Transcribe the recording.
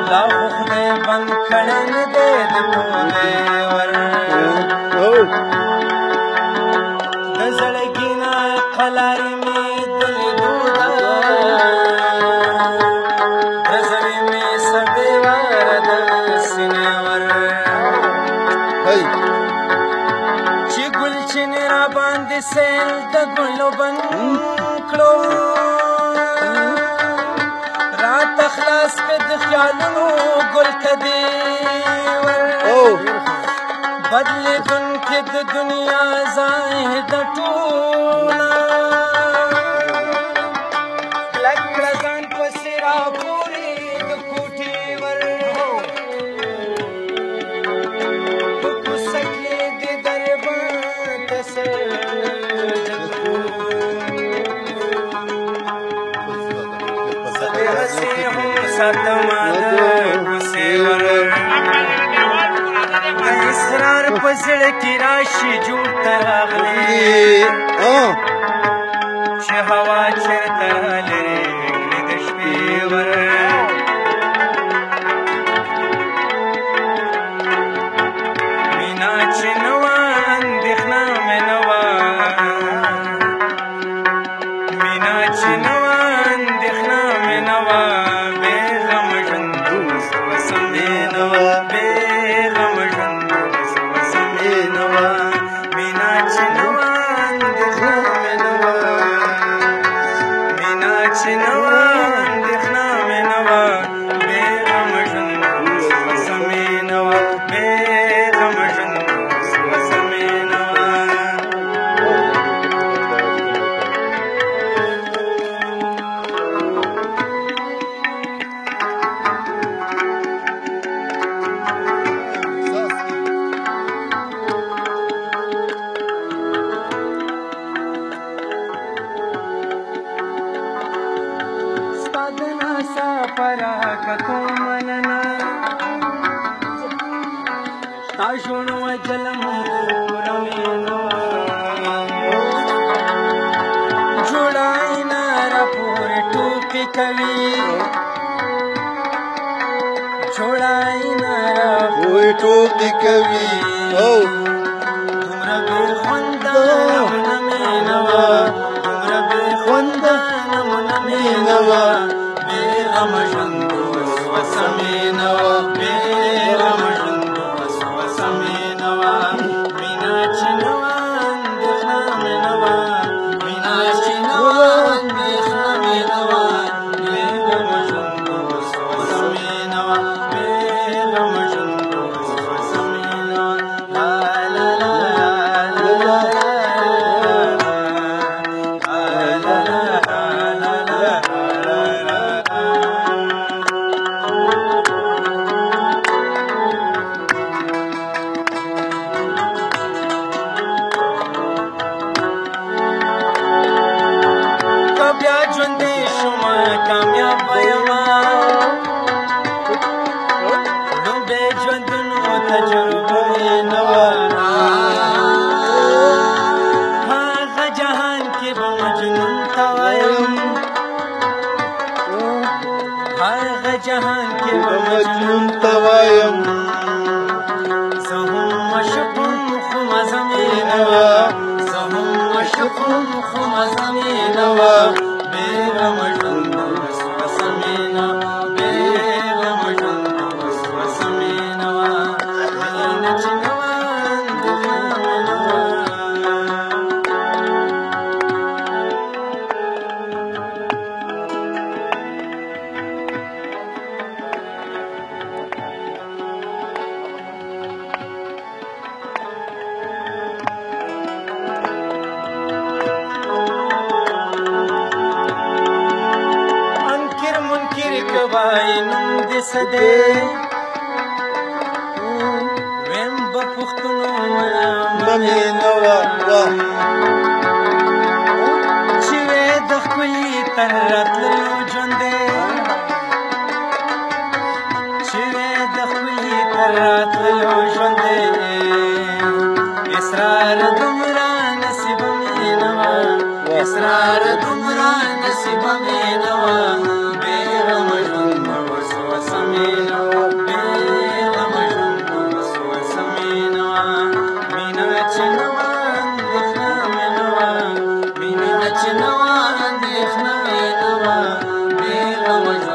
لا خو خدای بند کړی نه دی د پوهې ور د زړګي نه قلارې مې د لیدو ده رزوي مې سبې ور د سینې ور چې ګل چینې را باندې سیل د ګلو بند کړو راته خلاص کړه د خیالونو ګل کدې ور بدلېدونکې د دنیا ځای د ټوله کلک کړه ځان پسې راپورې د کوټې ور په کوڅه کې د دربان ته زه دې هسې هم ساتمه د کوڅې ور اسرار په زړه کې راشي جوړ ته راغلی چې هوا چېرته رالرې کړي د شپې ور مینا چې نه وه اندېښنه مې نه وه مینا چې نه وه اندېښنه مې نه وه بېغمه ژوند اوس وسم دې نه وه بېغمه ژوند مینا چې نه وه اندېښنه مې نه وه مینا چې نه وه اندېښنه مې نه وه بېغمه ژوند اوس وسه مې نه وه بېغمه ژوند اوس وسه مې نه وه پراکتو مننا تا شونو وجلم پورمینو جوړای نارا پور ټوکی کوي جوړای نارا پور ټوکی کوي دومره بې خونده نمونه مې نه وه دومره بې خونده نمونه مې نه وه بېغمه ژوند اوس وسه مې نه وه بېغمه ژوند اوس وسه مې نه وه مینا چې نه وه اندېښنه مې نه وه مینا چې نه وه اندېښنه مې نه وه بېغمه ژوند اوس وسه مې نه وه بېغمه ژوند اوس وسه مې نه وه لا لا لا لا کامیاب یما لومبې ژوندونو تجربه یې نه وه هغه جهان کې به مجنون ته وایم هغه جهان کې به مجنون ته وایم زه هم مشقم خو مزه مې نه وه زه هم مشقم خو مزه مې نه وه بېغمه ژوند اوس وسه مې نه بېغمه ژوند اوس وسه مې نه وه مینه چې نه وه اندېښنه مې نه وه وای نوم دې څه دی ویم به پوښتنو مې نه وه چې وې د ښکلي تر راتللو ژوند دی چې وې د ښکلي تر راتللو ژوند دی اسرار دومره نصیبه مې نه وه اسرار دومره نصیبه مې نه وه غم